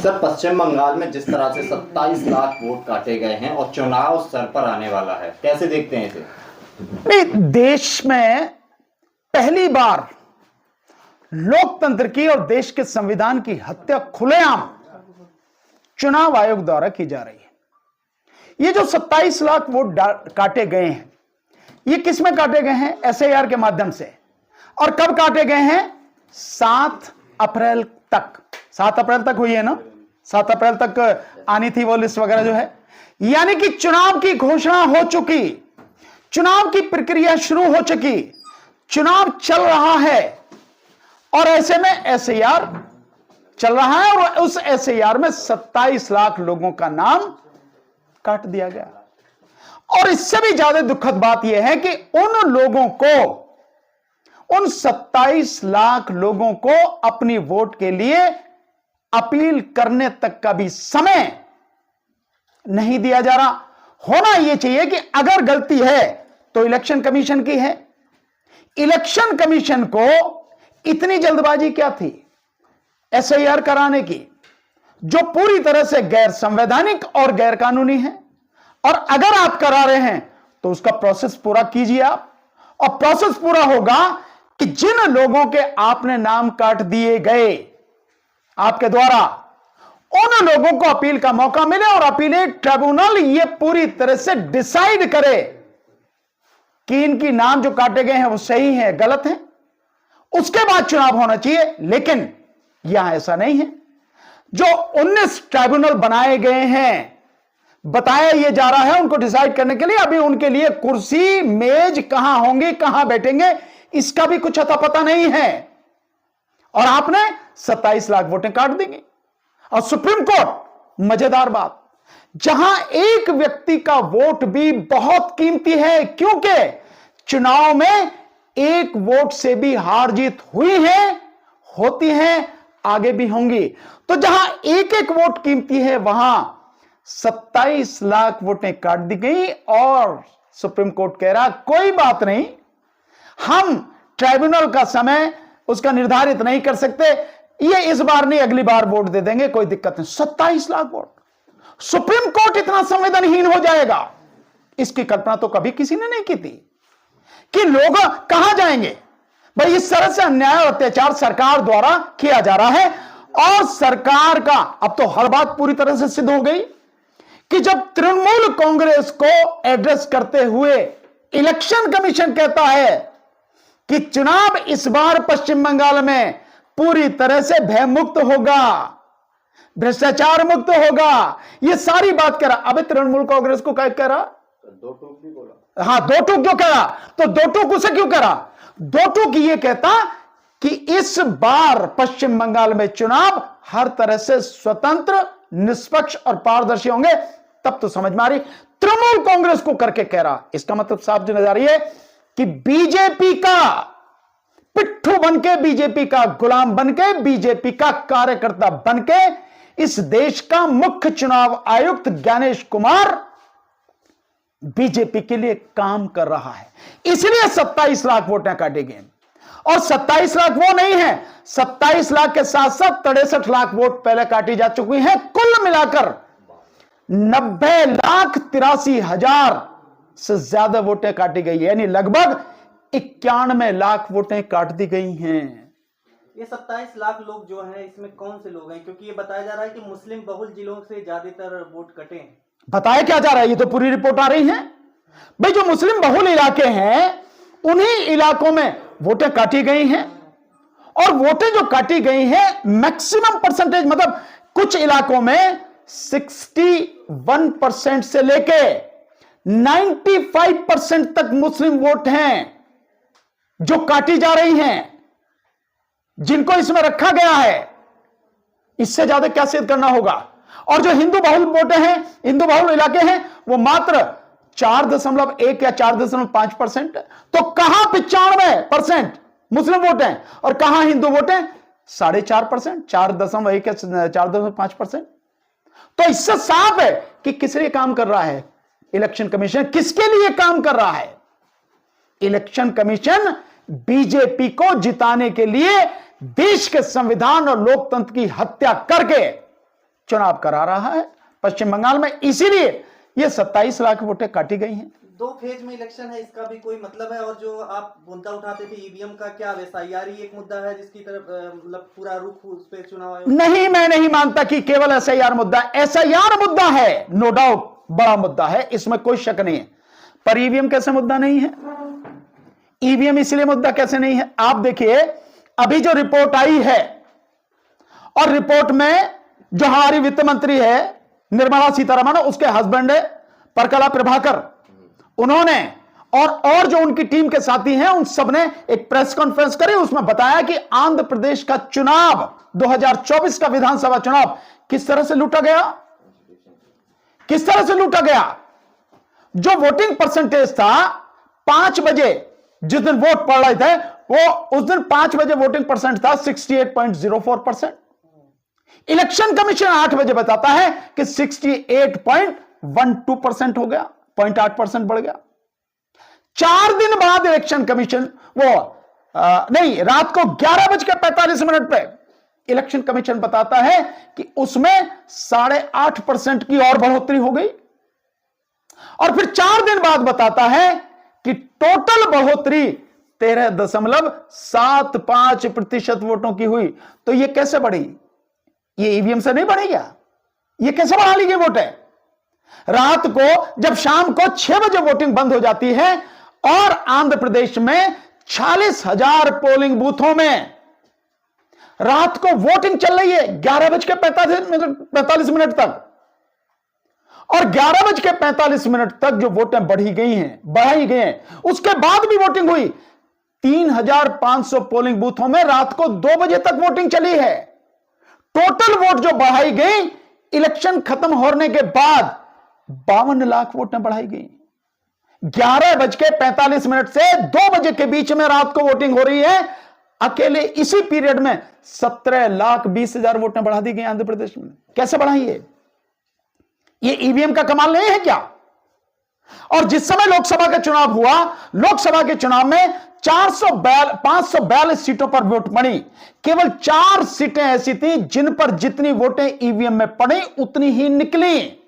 Sir, पश्चिम बंगाल में जिस तरह से 27 लाख वोट काटे गए हैं और चुनाव सर पर आने वाला है, कैसे देखते हैं इसे? नहीं, देश में पहली बार लोकतंत्र की और देश के संविधान की हत्या खुलेआम चुनाव आयोग द्वारा की जा रही है। ये जो 27 लाख वोट काटे गए हैं, ये किस में काटे गए हैं? एसआईआर के माध्यम से। और कब काटे गए हैं? 7 अप्रैल तक। 7 अप्रैल तक हुई है ना, 7 अप्रैल तक आनी थी वो लिस्ट वगैरह जो है। यानी कि चुनाव की घोषणा हो चुकी, चुनाव की प्रक्रिया शुरू हो चुकी, चुनाव चल रहा है और ऐसे में एसआईआर चल रहा है और उस एसआईआर में 27 लाख लोगों का नाम काट दिया गया। और इससे भी ज्यादा दुखद बात यह है कि उन लोगों को, उन 27 लाख लोगों को अपनी वोट के लिए अपील करने तक का भी समय नहीं दिया जा रहा। होना यह चाहिए कि अगर गलती है तो इलेक्शन कमीशन की है। इलेक्शन कमीशन को इतनी जल्दबाजी क्या थी एसआईआर कराने की, जो पूरी तरह से गैर संवैधानिक और गैर कानूनी है। और अगर आप करा रहे हैं तो उसका प्रोसेस पूरा कीजिए आप, और प्रोसेस पूरा होगा कि जिन लोगों के आपने नाम काट दिए गए आपके द्वारा, उन लोगों को अपील का मौका मिले और अपीलेट ट्रिब्यूनल ये पूरी तरह से डिसाइड करे कि इनकी नाम जो काटे गए हैं वो सही है गलत है, उसके बाद चुनाव होना चाहिए। लेकिन यहां ऐसा नहीं है। जो 19 ट्रिब्यूनल बनाए गए हैं, बताया यह जा रहा है उनको डिसाइड करने के लिए, अभी उनके लिए कुर्सी मेज कहां होंगी, कहां बैठेंगे, इसका भी कुछ अता पता नहीं है। और आपने 27 लाख वोटें काट देंगे। और सुप्रीम कोर्ट, मजेदार बात, जहां एक व्यक्ति का वोट भी बहुत कीमती है, क्योंकि चुनाव में एक वोट से भी हार जीत हुई है, होती है, आगे भी होंगी। तो जहां एक एक वोट कीमती है, वहां 27 लाख वोटें काट दी गई। और सुप्रीम कोर्ट कह रहा कोई बात नहीं, हम ट्राइब्यूनल का समय उसका निर्धारित नहीं कर सकते, ये इस बार नहीं अगली बार वोट दे देंगे, कोई दिक्कत नहीं। 27 लाख वोट, सुप्रीम कोर्ट इतना संवेदनहीन हो जाएगा, इसकी कल्पना तो कभी किसी ने नहीं की थी। कि लोग कहां जाएंगे भाई? इस तरह से अन्याय और अत्याचार सरकार द्वारा किया जा रहा है। और सरकार का अब तो हर बात पूरी तरह से सिद्ध हो गई कि जब तृणमूल कांग्रेस को एड्रेस करते हुए इलेक्शन कमीशन कहता है कि चुनाव इस बार पश्चिम बंगाल में पूरी तरह से भयमुक्त होगा, भ्रष्टाचार मुक्त होगा, ये सारी बात कह रहा। अबे तृणमूल कांग्रेस को क्या कह रहा? 2 टूक भी बोला। हाँ, 2 टूक क्यों कह रहा? तो 2 टूक उसे क्यों कह रहा? 2 टूक ये कहता कि इस बार पश्चिम बंगाल में चुनाव हर तरह से स्वतंत्र, निष्पक्ष और पारदर्शी होंगे, तब तो समझ में आ रही। तृणमूल कांग्रेस को करके कह रहा, इसका मतलब साफ नजर आ रही है कि बीजेपी का पिट्ठू बनके, बीजेपी का गुलाम बनके, बीजेपी का कार्यकर्ता बनके इस देश का मुख्य चुनाव आयुक्त ज्ञानेश कुमार बीजेपी के लिए काम कर रहा है। इसलिए 27 लाख वोटें काटी गई। और 27 लाख वो नहीं है, 27 लाख के साथ साथ 63 लाख वोट पहले काटी जा चुकी हैं। कुल मिलाकर 90,83,000 से ज्यादा वोटें काटी गई है, यानी लगभग 91 लाख वोटें काट दी गई हैं। ये 27 लाख लोग जो हैं, इसमें कौन से लोग हैं? क्योंकि ये बताया जा रहा है कि मुस्लिम बहुल जिलों से ज्यादातर वोट कटे हैं। बताया क्या जा रहा है? ये तो पूरी रिपोर्ट आ रही है भाई। जो मुस्लिम बहुल इलाके हैं, उन्हीं इलाकों में वोटें काटी गई हैं। और वोटें जो काटी गई हैं, मैक्सिमम परसेंटेज, मतलब कुछ इलाकों में 61% से लेके 95% तक मुस्लिम वोट हैं जो काटी जा रही हैं, जिनको इसमें रखा गया है। इससे ज्यादा क्या सिद्ध करना होगा? और जो हिंदू बहुल वोटें हैं, हिंदू बहुल इलाके हैं, वो मात्र 4.1 या 4.5%। तो कहां 95% मुस्लिम वोट हैं और कहां हिंदू वोट हैं? 4.5%, 4.1 या 4.5%। तो इससे साफ है कि किस लिए काम कर रहा है इलेक्शन कमीशन, किसके लिए काम कर रहा है इलेक्शन कमीशन? बीजेपी को जिताने के लिए देश के संविधान और लोकतंत्र की हत्या करके चुनाव करा रहा है पश्चिम बंगाल में, इसीलिए ये 27 लाख वोटें काटी गई हैं। 2 फेज में इलेक्शन है, इसका भी कोई मतलब है? और जो आप मुद्दा उठाते थे ईवीएम का, क्या SIR ही एक मुद्दा है जिसकी तरफ मतलब पूरा रुख उस पे चुनाव आयोग? नहीं, मैं नहीं मानता कि केवल SIR मुद्दा, SIR मुद्दा है, नो डाउट बड़ा मुद्दा है, इसमें कोई शक नहीं है, पर ईवीएम कैसे मुद्दा नहीं है? ईवीएम इसलिए मुद्दा कैसे नहीं है? आप देखिए अभी जो रिपोर्ट आई है, और रिपोर्ट में जो हमारी वित्त मंत्री है निर्मला सीतारमण, उसके हस्बैंड है परकला प्रभाकर, उन्होंने और जो उनकी टीम के साथी हैं उन सब ने एक प्रेस कॉन्फ्रेंस करी, उसमें बताया कि आंध्र प्रदेश का चुनाव 2024 का विधानसभा चुनाव किस तरह से लूटा गया, किस तरह से लूटा गया। जो वोटिंग परसेंटेज था 5 बजे जिस दिन वोट पड़ रहे थे, वो उस दिन 5 बजे वोटिंग परसेंट था 68.04%। इलेक्शन कमीशन 8 बजे बताता है कि 68.12% हो गया, 0.8% बढ़ गया। 4 दिन बाद इलेक्शन कमीशन रात को 11:45 पे इलेक्शन कमीशन बताता है कि उसमें 8.5% की और बढ़ोतरी हो गई, और फिर 4 दिन बाद बताता है कि टोटल बढ़ोतरी 13.75% वोटों की हुई। तो ये कैसे बढ़ी? ये ईवीएम से नहीं बढ़ी क्या? ये कैसे बढ़ा ली गई वोट है? रात को जब शाम को 6 बजे वोटिंग बंद हो जाती है और आंध्र प्रदेश में 46,000 पोलिंग बूथों में रात को वोटिंग चल रही है 11:45 तक, और 11:45 तक जो वोटें बढ़ाई गई हैं, उसके बाद भी वोटिंग हुई 3,500 पोलिंग बूथों में रात को 2 बजे तक वोटिंग चली है। टोटल वोट जो बढ़ाई गई इलेक्शन खत्म होने के बाद 52 लाख वोटें बढ़ाई गई। 11:45 से 2 बजे के बीच में रात को वोटिंग हो रही है, अकेले इसी पीरियड में 17,20,000 वोटें बढ़ा दी गई आंध्र प्रदेश में। कैसे बढ़ाई है? ये ईवीएम का कमाल नहीं है क्या? और जिस समय लोकसभा का चुनाव हुआ, लोकसभा के चुनाव में 542 सीटों पर वोट पड़ी, केवल 4 सीटें ऐसी थी जिन पर जितनी वोटें ईवीएम में पड़ी उतनी ही निकली।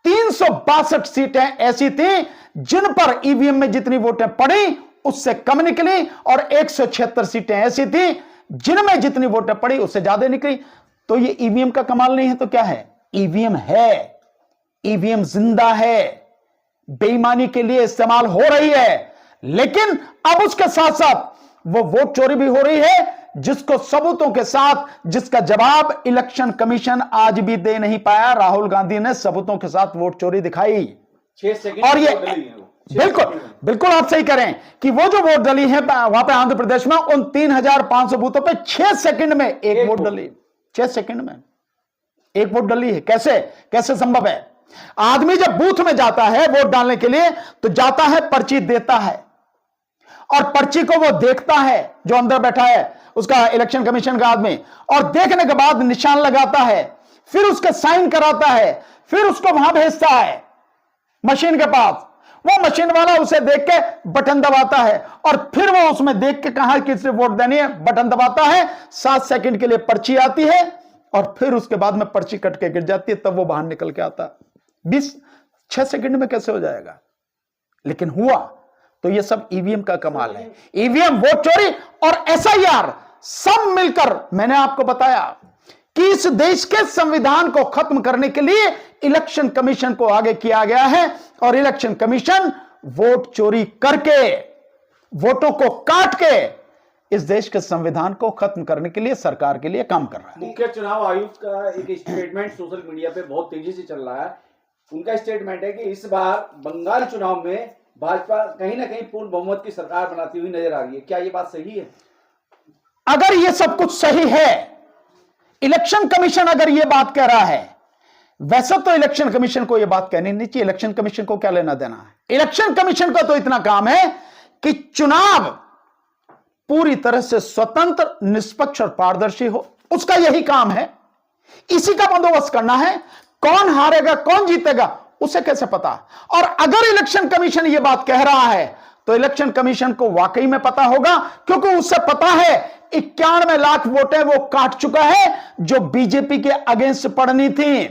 362 सीटें ऐसी थी जिन पर ईवीएम में जितनी वोटें पड़ी उससे कम निकली, और 176 सीटें ऐसी थी जिनमें जितनी वोटें पड़ी उससे ज्यादा निकली। तो ये ईवीएम का कमाल नहीं है तो क्या है? ईवीएम है, ईवीएम जिंदा है, बेईमानी के लिए इस्तेमाल हो रही है, लेकिन अब उसके साथ साथ वो वोट चोरी भी हो रही है, जिसको सबूतों के साथ, जिसका जवाब इलेक्शन कमीशन आज भी दे नहीं पाया। राहुल गांधी ने सबूतों के साथ वोट चोरी दिखाई, 6 सेकंड और ये बिल्कुल आप सही करें कि वो जो वोट डली है वहां पे आंध्र प्रदेश में, उन 3,500 बूथों पे 6 सेकंड में एक वोट डली, 6 सेकंड में एक वोट डली है। कैसे संभव है? आदमी जब बूथ में जाता है वोट डालने के लिए तो जाता है, पर्ची देता है, और पर्ची को वो देखता है जो अंदर बैठा है उसका इलेक्शन कमीशन का आदमी, और देखने के बाद निशान लगाता है, फिर उसके साइन कराता है, फिर उसको वहां भेजता है मशीन के पास। वो मशीन वाला उसे देख के बटन दबाता है, और फिर वो उसमें देख के कहां किसने वोट देनी है बटन दबाता है। 7 सेकंड के लिए पर्ची आती है, और फिर उसके बाद में पर्ची कट के गिर जाती है, तब वो बाहर निकल के आता। 6 सेकंड में कैसे हो जाएगा? लेकिन हुआ। तो ये सब ईवीएम का कमाल है। ईवीएम, वोट चोरी और SIR सब मिलकर, मैंने आपको बताया कि इस देश के संविधान को खत्म करने के लिए इलेक्शन कमीशन को आगे किया गया है, और इलेक्शन कमीशन वोट चोरी करके, वोटों को काट के इस देश के संविधान को खत्म करने के लिए सरकार के लिए काम कर रहा है। मुख्य चुनाव आयुक्त का एक स्टेटमेंट सोशल मीडिया पे बहुत तेजी से चल रहा है। उनका स्टेटमेंट है कि इस बार बंगाल चुनाव में भाजपा कहीं ना कहीं पूर्ण बहुमत की सरकार बनाती हुई नजर आ रही है। क्या ये बात सही है? अगर ये सब कुछ सही है, इलेक्शन कमीशन अगर ये बात कह रहा है, वैसे तो इलेक्शन कमीशन को ये बात कहनी नहीं चाहिए। इलेक्शन कमीशन को क्या लेना देना है? इलेक्शन कमीशन का तो इतना काम है कि चुनाव पूरी तरह से स्वतंत्र, निष्पक्ष और पारदर्शी हो, उसका यही काम है। इसी का बंदोबस्त करना है। कौन हारेगा कौन जीतेगा उसे कैसे पता? और अगर इलेक्शन कमीशन यह बात कह रहा है तो इलेक्शन कमीशन को वाकई में पता होगा, क्योंकि उससे पता है 91 लाख वोटें वो काट चुका है जो बीजेपी के अगेंस्ट पड़नी थी,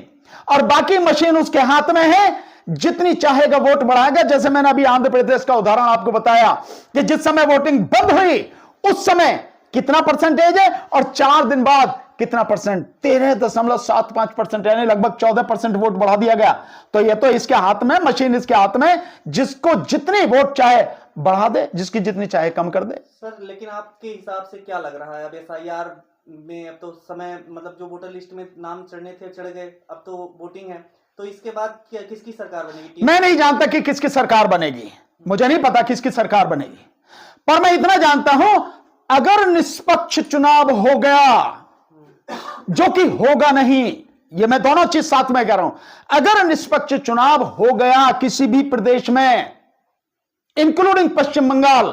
और बाकी मशीन उसके हाथ में है, जितनी चाहेगा वोट बढ़ाएगा। जैसे मैंने अभी आंध्र प्रदेश का उदाहरण आपको बताया कि जिस समय वोटिंग बंद हुई उस समय कितना परसेंटेज है और 4 दिन बाद कितना परसेंट, 13.75%, यानी लगभग 14% वोट बढ़ा दिया गया। तो ये तो इसके हाथ में, मशीन इसके हाथ में, जिसको जितनी वोट चाहे बढ़ा दे, जिसकी जितनी चाहे कम कर दे। सर लेकिन आपके हिसाब से क्या लग रहा है, अब एसआईआर में अब तो समय, मतलब जो वोटर लिस्ट में नाम चढ़ने थे चढ़ गए, अब तो वोटिंग है, तो इसके बाद क्या किसकी सरकार बनेगी? मैं नहीं जानता कि किसकी सरकार बनेगी, मुझे नहीं पता किसकी सरकार बनेगी, पर मैं इतना जानता हूं अगर निष्पक्ष चुनाव हो गया, जो कि होगा नहीं, ये मैं दोनों चीज साथ में कह रहा हूं, अगर निष्पक्ष चुनाव हो गया किसी भी प्रदेश में इंक्लूडिंग पश्चिम बंगाल,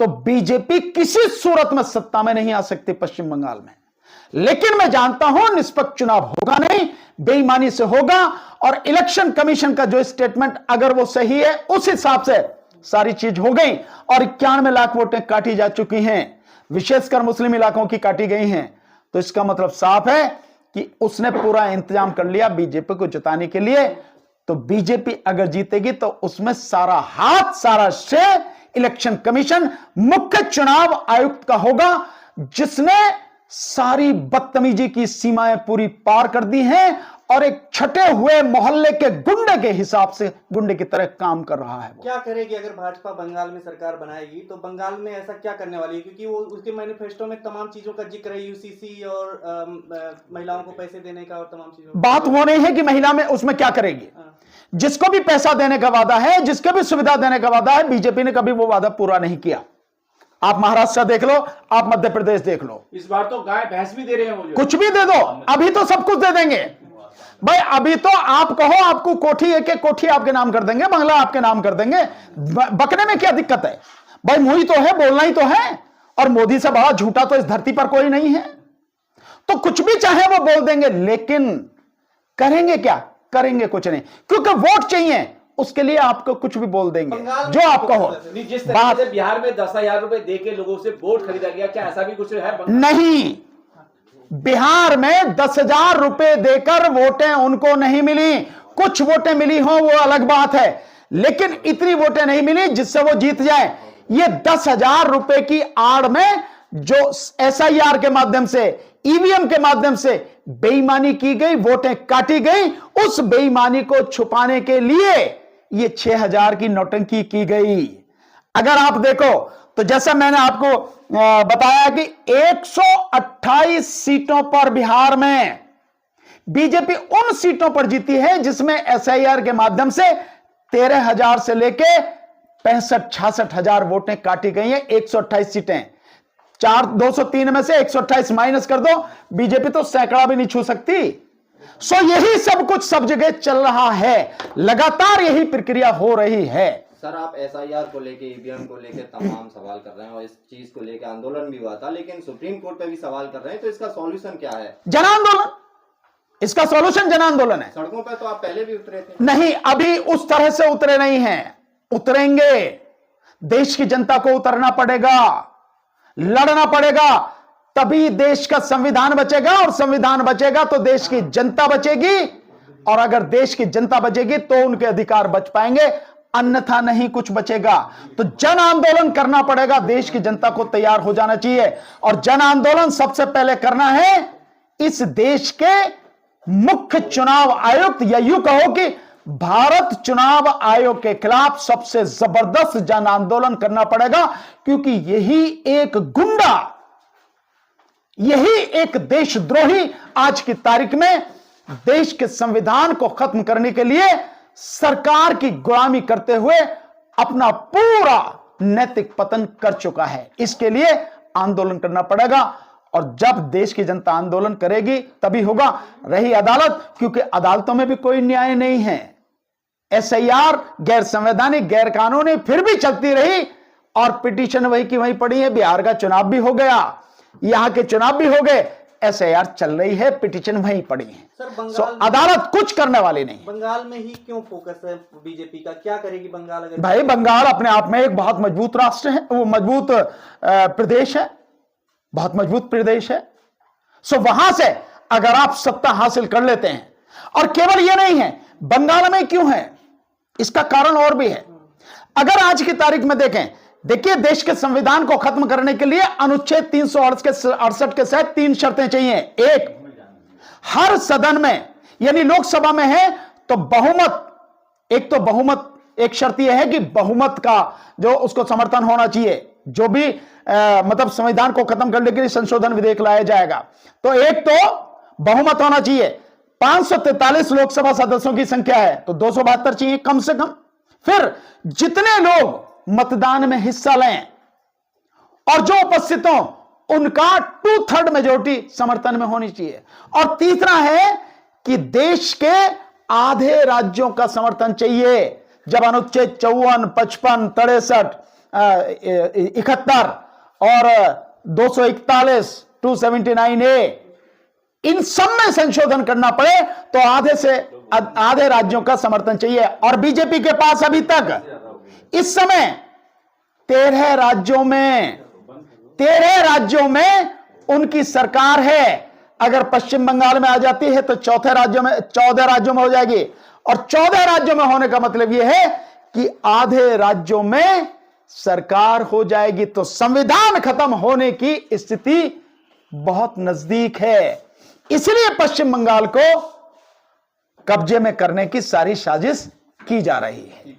तो बीजेपी किसी सूरत में सत्ता में नहीं आ सकती पश्चिम बंगाल में। लेकिन मैं जानता हूं निष्पक्ष चुनाव होगा नहीं, बेईमानी से होगा, और इलेक्शन कमीशन का जो स्टेटमेंट अगर वो सही है उस हिसाब से सारी चीज हो गई, और 91 लाख वोटें काटी जा चुकी हैं, विशेषकर मुस्लिम इलाकों की काटी गई हैं। तो इसका मतलब साफ है कि उसने पूरा इंतजाम कर लिया बीजेपी को जिताने के लिए। तो बीजेपी अगर जीतेगी तो उसमें सारा हाथ, सारा श्रेय इलेक्शन कमीशन, मुख्य चुनाव आयुक्त का होगा, जिसने सारी बदतमीजी की सीमाएं पूरी पार कर दी हैं और एक छटे हुए मोहल्ले के गुंडे के हिसाब से गुंडे की तरह काम कर रहा है। क्या करेगी अगर भाजपा बंगाल में सरकार बनाएगी, तो बंगाल में ऐसा क्या करने वाली है? क्योंकि वो उसके मैनिफेस्टो में तमाम चीजों का जिक्र है, यूसीसी और महिलाओं को पैसे देने का और तमाम चीजों। बात वो नहीं है कि महिला में उसमें क्या करेगी, जिसको भी पैसा देने का वादा है, जिसके भी सुविधा देने का वादा है, बीजेपी ने कभी वो वादा पूरा नहीं किया। आप महाराष्ट्र देख लो, आप मध्य प्रदेश देख लो, इस बार तो गाय भैंस भी दे रहे हैं मुझे, कुछ भी दे दो, अभी तो सब कुछ दे देंगे भाई। अभी तो आप कहो, आपको कोठी, एक एक कोठी आपके नाम कर देंगे, बंगला आपके नाम कर देंगे, बकने में क्या दिक्कत है भाई? मुंह ही तो है, बोलना ही तो है, और मोदी से बड़ा झूठा तो इस धरती पर कोई नहीं है। तो कुछ भी चाहे वो बोल देंगे, लेकिन करेंगे क्या? करेंगे कुछ नहीं, क्योंकि वोट चाहिए, उसके लिए आपको कुछ भी बोल देंगे जो आपका हो। जिस तरीके से बिहार में 10,000 रुपए देके लोगों से वोट खरीदा गया, क्या ऐसा भी कुछ है? नहीं, बिहार में 10,000 रुपए देकर वोटें उनको नहीं मिली। कुछ वोटें मिली हो वो अलग बात है, लेकिन इतनी वोटें नहीं मिली जिससे वो जीत जाए। ये 10,000 रुपए की आड़ में जो एसआईआर के माध्यम से, ईवीएम के माध्यम से बेईमानी की गई, वोटें काटी गई, उस बेईमानी को छुपाने के लिए ये 6,000 की नौटंकी की गई। अगर आप देखो तो जैसा मैंने आपको बताया कि 128 सीटों पर बिहार में बीजेपी उन सीटों पर जीती है जिसमें एसआईआर के माध्यम से 13,000 से लेके 65-66,000 वोटें काटी गई हैं। 128 सीटें, 203 में से 128 माइनस कर दो, बीजेपी तो सैकड़ा भी नहीं छू सकती। सो यही सब कुछ सब जगह चल रहा है, लगातार यही प्रक्रिया हो रही है। सर आप एसआईआर को लेके, ईवीएम को लेके तमाम सवाल कर रहे हैं और इस चीज को लेके आंदोलन भी हुआ था, लेकिन सुप्रीम कोर्ट पे भी सवाल कर रहे हैं, तो इसका सॉल्यूशन क्या है? जन आंदोलन, इसका सॉल्यूशन जन आंदोलन है। सड़कों पे तो आप पहले भी उतरे थे। नहीं, अभी उस तरह से उतरे नहीं हैं, उतरेंगे। देश की जनता को उतरना पड़ेगा, लड़ना पड़ेगा, तभी देश का संविधान बचेगा, और संविधान बचेगा तो देश की जनता बचेगी, और अगर देश की जनता बचेगी तो उनके अधिकार बच पाएंगे, अन्यथा नहीं कुछ बचेगा। तो जन आंदोलन करना पड़ेगा, देश की जनता को तैयार हो जाना चाहिए, और जन आंदोलन सबसे पहले करना है इस देश के मुख्य चुनाव आयुक्त, या यूं कहो कि भारत चुनाव आयोग के खिलाफ सबसे जबरदस्त जन आंदोलन करना पड़ेगा, क्योंकि यही एक गुंडा, यही एक देशद्रोही आज की तारीख में देश के संविधान को खत्म करने के लिए सरकार की गुलामी करते हुए अपना पूरा नैतिक पतन कर चुका है। इसके लिए आंदोलन करना पड़ेगा, और जब देश की जनता आंदोलन करेगी तभी होगा। रही अदालत, क्योंकि अदालतों में भी कोई न्याय नहीं है, एसआईआर गैर संवैधानिक, गैर कानूनी फिर भी चलती रही, और पिटीशन वही की वही पड़ी है। बिहार का चुनाव भी हो गया, यहां के चुनाव भी हो गए, एसआईआर चल रही है, पिटीशन वहीं पड़ी है। सर अदालत कुछ करने वाली नहीं। बंगाल में ही क्यों फोकस है बीजेपी का? क्या करेगी बंगाल अगर? भाई बंगाल अपने आप में एक बहुत मजबूत राष्ट्र है, वो मजबूत प्रदेश है, बहुत मजबूत प्रदेश है। सो वहां से अगर आप सत्ता हासिल कर लेते हैं, और केवल यह नहीं है, बंगाल में क्यों है, इसका कारण और भी है। अगर आज की तारीख में देखें, देखिए देश के संविधान को खत्म करने के लिए अनुच्छेद 368 के तहत 3 शर्तें चाहिए। एक, हर सदन में यानी लोकसभा में है तो बहुमत, एक तो बहुमत, एक शर्त यह है कि बहुमत का जो उसको समर्थन होना चाहिए, जो भी मतलब संविधान को खत्म करने के लिए संशोधन विधेयक लाया जाएगा, तो एक तो बहुमत होना चाहिए। 543 लोकसभा सदस्यों की संख्या है तो 272 चाहिए कम से कम। फिर जितने लोग मतदान में हिस्सा लें और जो उपस्थित हो उनका 2/3 मेजोरिटी समर्थन में होनी चाहिए। और तीसरा है कि देश के आधे राज्यों का समर्थन चाहिए। जब अनुच्छेद 54, 55, 63, 71 और 241, 279A इन सब में संशोधन करना पड़े तो आधे राज्यों का समर्थन चाहिए। और बीजेपी के पास अभी तक इस समय 13 राज्यों में उनकी सरकार है। अगर पश्चिम बंगाल में आ जाती है तो 14 राज्यों में हो जाएगी। और 14 राज्यों में होने का मतलब यह है कि आधे राज्यों में सरकार हो जाएगी, तो संविधान खत्म होने की स्थिति बहुत नजदीक है। इसलिए पश्चिम बंगाल को कब्जे में करने की सारी साजिश की जा रही है।